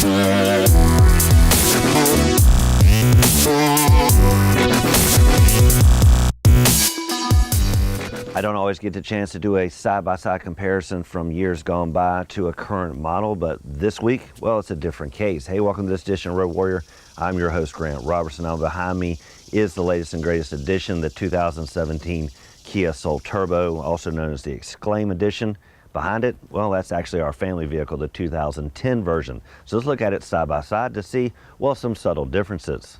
I don't always get the chance to do a side-by-side comparison from years gone by to a current model, but this week, well, it's a different case. Hey, welcome to this edition of Road Warrior. I'm your host, Grant Robertson. Now behind me is the latest and greatest edition, the 2017 Kia Soul Turbo, also known as the Exclaim Edition. Behind it, well, that's actually our family vehicle, the 2010 version. So let's look at it side by side to see, well, some subtle differences.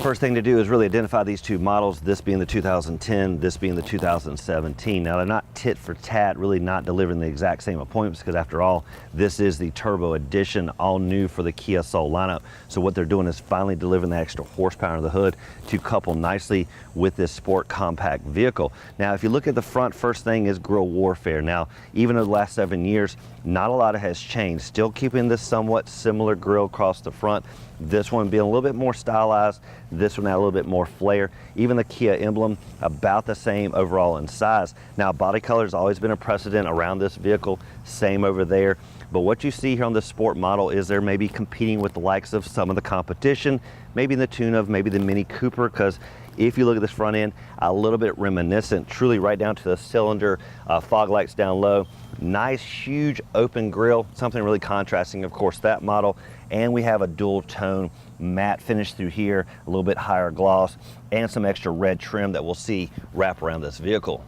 First thing to do is really identify these two models, this being the 2010, this being the 2017. Now they're not tit for tat, really not delivering the exact same appointments, because after all, this is the Turbo Edition, all new for the Kia Soul lineup. So what they're doing is finally delivering the extra horsepower in the hood to couple nicely with this sport compact vehicle. Now if you look at the front, first thing is grille warfare. Now even in the last 7 years, not a lot has changed, still keeping this somewhat similar grille across the front. This one being a little bit more stylized, this one had a little bit more flair. Even the Kia emblem, about the same overall in size. Now body color has always been a precedent around this vehicle, same over there. But what you see here on this sport model is they're maybe competing with the likes of some of the competition, maybe in the tune of maybe the Mini Cooper, because if you look at this front end, a little bit reminiscent, truly right down to the cylinder, fog lights down low, nice huge open grille, something really contrasting, of course, that model. And we have a dual tone matte finish through here, a little bit higher gloss, and some extra red trim that we'll see wrap around this vehicle.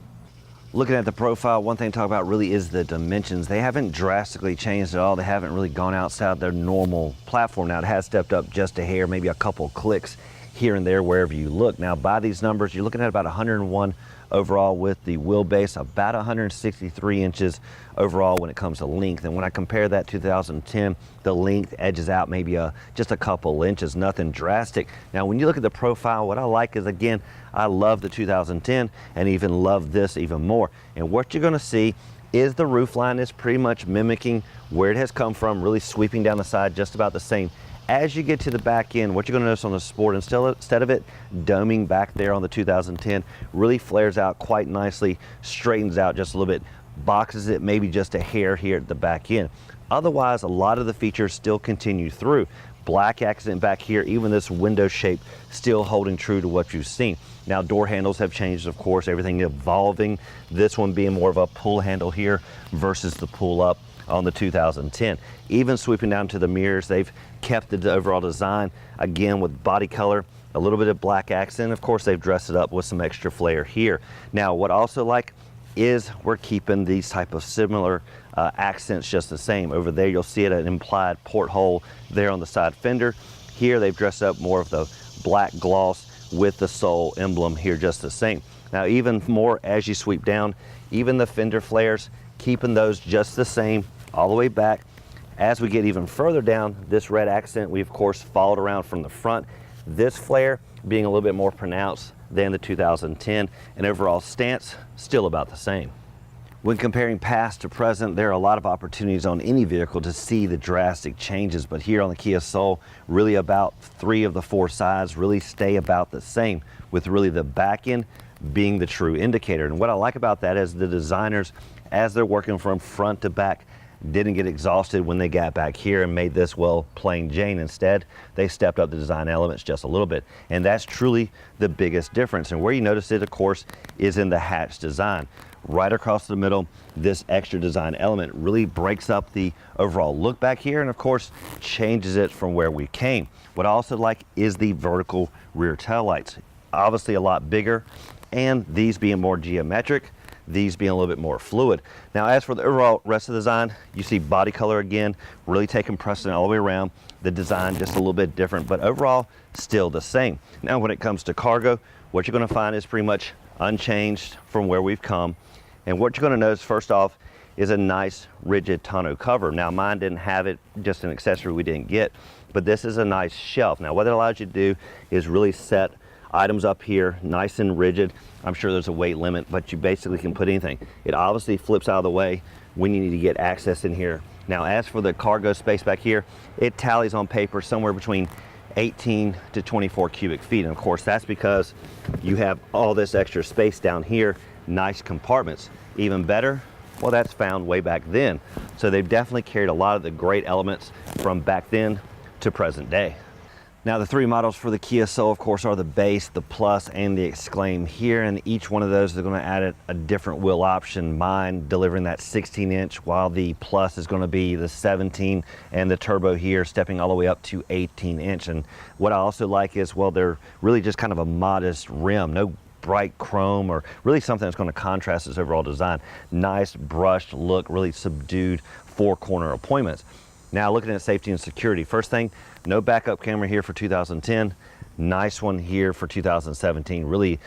Looking at the profile, one thing to talk about really is the dimensions. They haven't drastically changed at all. They haven't really gone outside their normal platform. Now it has stepped up just a hair, maybe a couple clicks here and there wherever you look. Now by these numbers, you're looking at about 101 overall with the wheelbase, about 163 inches overall when it comes to length. And when I compare that to 2010, the length edges out maybe just a couple inches, nothing drastic. Now when you look at the profile, what I like is, again, I love the 2010 and even love this even more. And what you're gonna see is the roof line is pretty much mimicking where it has come from, really sweeping down the side just about the same. As you get to the back end, what you're going to notice on the Sport, instead of it doming back there on the 2010, really flares out quite nicely, straightens out just a little bit, boxes it maybe just a hair here at the back end. Otherwise, a lot of the features still continue through. Black accent back here, even this window shape still holding true to what you've seen. Now door handles have changed, of course, everything evolving. This one being more of a pull handle here versus the pull up on the 2010. Even sweeping down to the mirrors, they've kept the overall design, again with body color, a little bit of black accent. Of course, they've dressed it up with some extra flair here. Now, what I also like is we're keeping these type of similar accents just the same. Over there, you'll see it an implied porthole there on the side fender. Here, they've dressed up more of the black gloss with the Soul emblem here just the same. Now, even more as you sweep down, even the fender flares, keeping those just the same all the way back. As we get even further down, this red accent, we of course followed around from the front. This flare being a little bit more pronounced than the 2010, and overall stance still about the same. When comparing past to present, there are a lot of opportunities on any vehicle to see the drastic changes, but here on the Kia Soul, really about 3 of the 4 sides really stay about the same, with really the back end being the true indicator. And what I like about that is the designers, as they're working from front to back, didn't get exhausted when they got back here and made this, well, plain Jane. Instead, they stepped up the design elements just a little bit. And that's truly the biggest difference. And where you notice it, of course, is in the hatch design. Right across the middle, this extra design element really breaks up the overall look back here and, of course, changes it from where we came. What I also like is the vertical rear tail lights. Obviously a lot bigger, and these being more geometric, these being a little bit more fluid. Now, as for the overall rest of the design, you see body color again, really taking precedent all the way around. The design just a little bit different, but overall still the same. Now, when it comes to cargo, what you're gonna find is pretty much unchanged from where we've come. And what you're gonna notice first off is a nice rigid tonneau cover. Now, mine didn't have it, just an accessory we didn't get, but this is a nice shelf. Now, what it allows you to do is really set items up here nice and rigid. I'm sure there's a weight limit, but you basically can put anything. It obviously flips out of the way when you need to get access in here. Now, as for the cargo space back here, it tallies on paper somewhere between 18 to 24 cubic feet. And of course, that's because you have all this extra space down here, nice compartments. Even better, well, that's found way back then. So they've definitely carried a lot of the great elements from back then to present day. Now, the three models for the Kia Soul, of course, are the Base, the Plus, and the Exclaim here, and each one of those is going to add a different wheel option. Mine delivering that 16-inch, while the Plus is going to be the 17, and the Turbo here stepping all the way up to 18-inch. And what I also like is, well, they're really just kind of a modest rim, no bright chrome or really something that's going to contrast its overall design. Nice brushed look, really subdued four-corner appointments. Now, looking at safety and security, first thing, no backup camera here for 2010. Nice one here for 2017. Really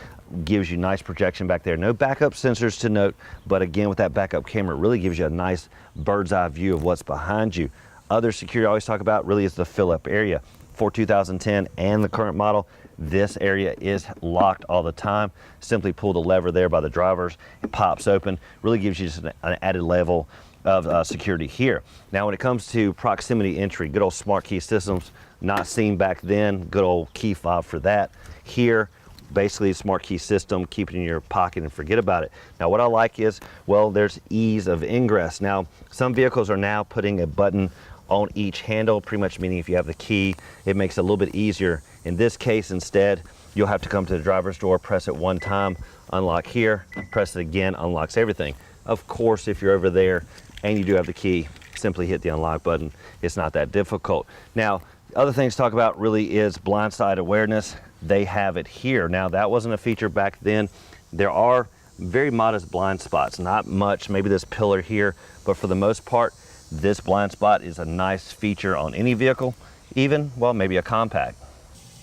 gives you nice projection back there. No backup sensors to note, but again, with that backup camera, it really gives you a nice bird's eye view of what's behind you. Other security I always talk about really is the fill-up area. For 2010 and the current model, this area is locked all the time. Simply pull the lever there by the drivers, it pops open. Really gives you just an added level of security here. Now, when it comes to proximity entry, good old smart key systems, not seen back then, good old key fob for that. Here, basically a smart key system, keep it in your pocket and forget about it. Now, what I like is, well, there's ease of ingress. Now, some vehicles are now putting a button on each handle, pretty much meaning if you have the key, it makes it a little bit easier. In this case, instead, you'll have to come to the driver's door, press it one time, unlock here, press it again, unlocks everything. Of course, if you're over there and you do have the key, simply hit the unlock button. It's not that difficult. Now, other things to talk about really is blind side awareness. They have it here. Now, that wasn't a feature back then. There are very modest blind spots, not much, maybe this pillar here, but for the most part, this blind spot is a nice feature on any vehicle, even, well, maybe a compact.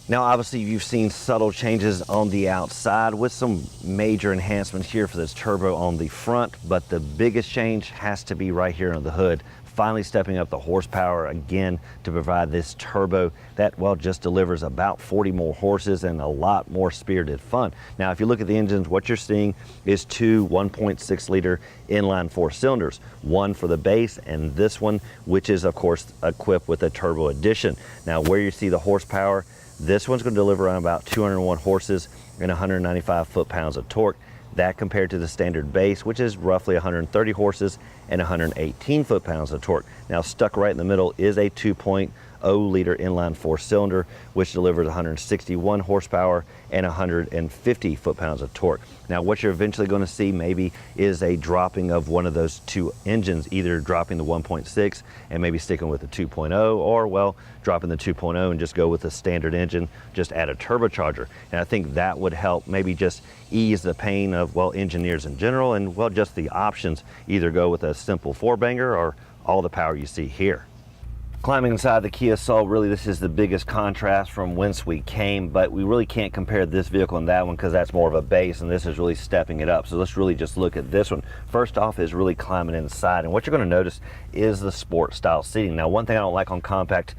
Now, obviously, you've seen subtle changes on the outside with some major enhancements here for this turbo on the front, but the biggest change has to be right here on the hood. Finally stepping up the horsepower again to provide this turbo that, well, just delivers about 40 more horses and a lot more spirited fun. Now, if you look at the engines, what you're seeing is two 1.6 liter inline four cylinders, one for the base and this one, which is of course equipped with a turbo edition. Now, where you see the horsepower, this one's going to deliver on about 201 horses and 195 foot-pounds of torque. That compared to the standard base, which is roughly 130 horses and 118 foot-pounds of torque. Now, stuck right in the middle is a 2.0 liter inline four cylinder, which delivers 161 horsepower and 150 foot-pounds of torque. Now, what you're eventually going to see maybe is a dropping of one of those two engines, either dropping the 1.6 and maybe sticking with the 2.0, or, well, dropping the 2.0 and just go with the standard engine, just add a turbocharger. And I think that would help maybe just ease the pain of, well, engineers in general, and, well, just the options, either go with a simple four-banger or all the power you see here. Climbing inside the Kia Soul, really this is the biggest contrast from whence we came, but we really can't compare this vehicle and that one because that's more of a base and this is really stepping it up. So let's really just look at this one. First off is really climbing inside, and what you're going to notice is the sport style seating. Now, one thing I don't like on compact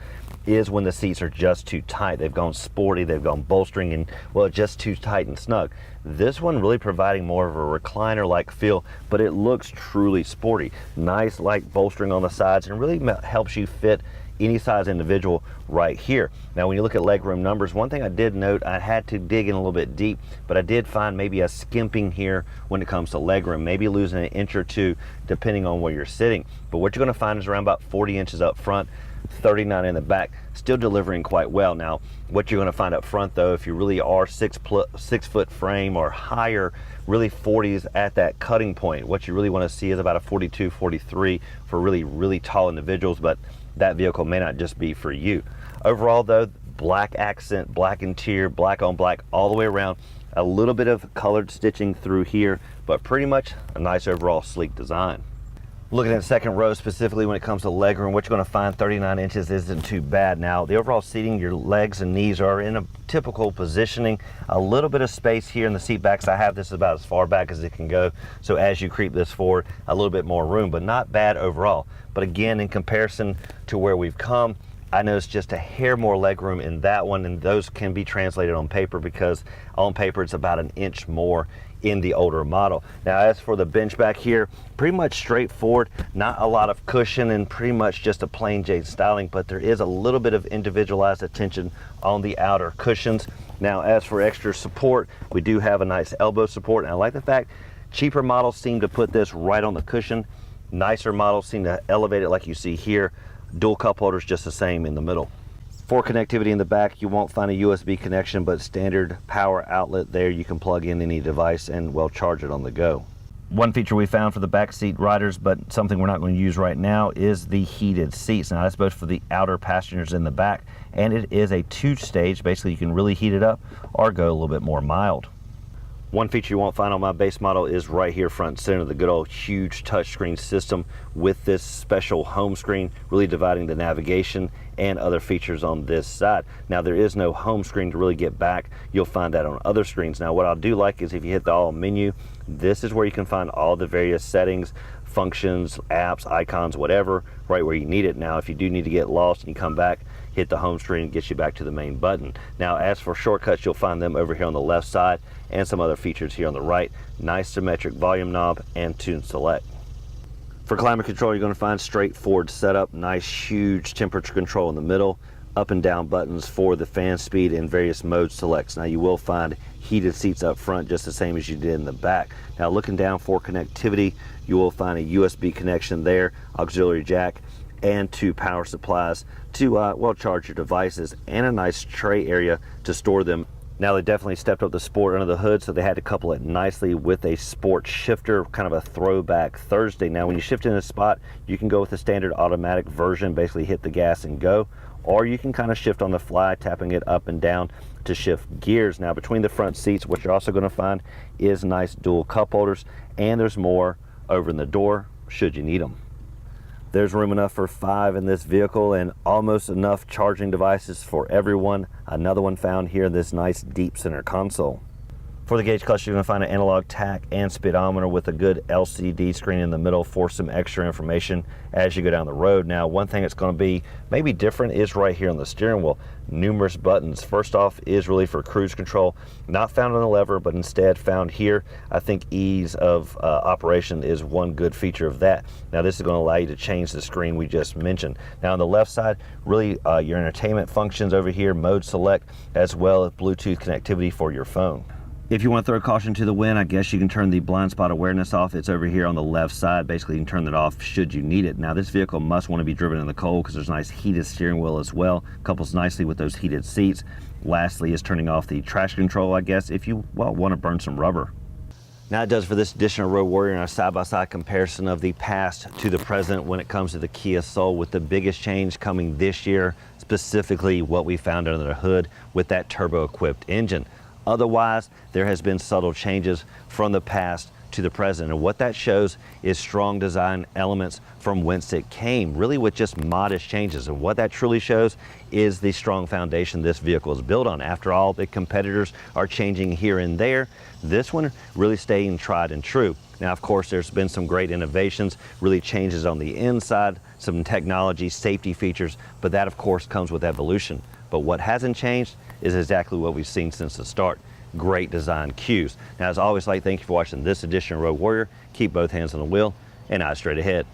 is when the seats are just too tight. They've gone sporty, they've gone bolstering, and, well, just too tight and snug. This one really providing more of a recliner-like feel, but it looks truly sporty. Nice light bolstering on the sides, and really helps you fit any size individual right here. Now, when you look at legroom numbers, one thing I did note, I had to dig in a little bit deep, but I did find maybe a skimping here when it comes to legroom, maybe losing an inch or two depending on where you're sitting. But what you're going to find is around about 40 inches up front, 39 in the back, still delivering quite well. Now, what you're going to find up front, though, if you really are 6 foot frame or higher, really 40s at that cutting point. What you really want to see is about a 42, 43 for really tall individuals, but that vehicle may not just be for you. Overall, though, black accent, black interior, black on black all the way around. A little bit of colored stitching through here, but pretty much a nice overall sleek design. Looking at the second row specifically when it comes to legroom, what you're going to find, 39 inches isn't too bad. Now, the overall seating, your legs and knees are in a typical positioning. A little bit of space here in the seat backs. I have this about as far back as it can go. So as you creep this forward, a little bit more room, but not bad overall. But again, in comparison to where we've come, I noticed just a hair more legroom in that one, and those can be translated on paper because on paper it's about an inch more in the older model. Now, as for the bench back here, pretty much straightforward, not a lot of cushion and pretty much just a plain Jane styling, but there is a little bit of individualized attention on the outer cushions. Now, as for extra support, we do have a nice elbow support, and I like the fact Cheaper models seem to put this right on the cushion. Nicer models seem to elevate it like you see here. Dual cup holders just the same in the middle. For connectivity in the back, you won't find a USB connection, but standard power outlet there. You can plug in any device and well charge it on the go. One feature we found for the back seat riders, but something we're not going to use right now, is the heated seats. Now that's both for the outer passengers in the back, and it is a 2-stage. Basically you can really heat it up or go a little bit more mild. One feature you won't find on my base model is right here front and center, the good old huge touchscreen system with this special home screen, really dividing the navigation and other features on this side. Now there is no home screen to really get back. You'll find that on other screens. Now what I do like is if you hit the all menu, this is where you can find all the various settings, functions, apps, icons, whatever, right where you need it. Now if you do need to get lost and you come back, hit the home screen and gets you back to the main button. Now as for shortcuts, you'll find them over here on the left side and some other features here on the right. Nice symmetric volume knob and tune select. For climate control, you're going to find straightforward setup, nice huge temperature control in the middle, up and down buttons for the fan speed and various mode selects. Now you will find heated seats up front just the same as you did in the back. Now looking down for connectivity, you will find a USB connection there, auxiliary jack, and 2 power supplies to well charge your devices, and a nice tray area to store them. Now they definitely stepped up the sport under the hood, so they had to couple it nicely with a sport shifter, kind of a throwback Thursday. Now when you shift in a spot, you can go with the standard automatic version, basically hit the gas and go, or you can kind of shift on the fly, tapping it up and down to shift gears. Now between the front seats, what you're also going to find is nice dual cup holders, and there's more over in the door should you need them. There's room enough for 5 in this vehicle and almost enough charging devices for everyone. Another one found here in this nice deep center console. For the gauge cluster, you're going to find an analog tach and speedometer with a good LCD screen in the middle for some extra information as you go down the road. Now, one thing that's going to be maybe different is right here on the steering wheel. Numerous buttons. First off is really for cruise control, not found on the lever, but instead found here. I think ease of operation is one good feature of that. Now, this is going to allow you to change the screen we just mentioned. Now, on the left side, really your entertainment functions over here, mode select, as well as Bluetooth connectivity for your phone. If you want to throw caution to the wind, I guess you can turn the blind spot awareness off. It's over here on the left side. Basically, you can turn that off should you need it. Now, this vehicle must want to be driven in the cold because there's a nice heated steering wheel as well. Couples nicely with those heated seats. Lastly is turning off the traction control, I guess, if you, well, want to burn some rubber. Now it does for this edition of Road Warrior and a side-by-side comparison of the past to the present when it comes to the Kia Soul, with the biggest change coming this year, specifically what we found under the hood with that turbo-equipped engine. Otherwise, there has been subtle changes from the past to the present, and what that shows is strong design elements from whence it came, really with just modest changes. And what that truly shows is the strong foundation this vehicle is built on. After all, the competitors are changing here and there. This one really staying tried and true. Now, of course, there's been some great innovations, really changes on the inside, some technology, safety features, but that, of course, comes with evolution. But what hasn't changed is exactly what we've seen since the start. Great design cues. Now, as always, thank you for watching this edition of Road Warrior. Keep both hands on the wheel and eyes straight ahead.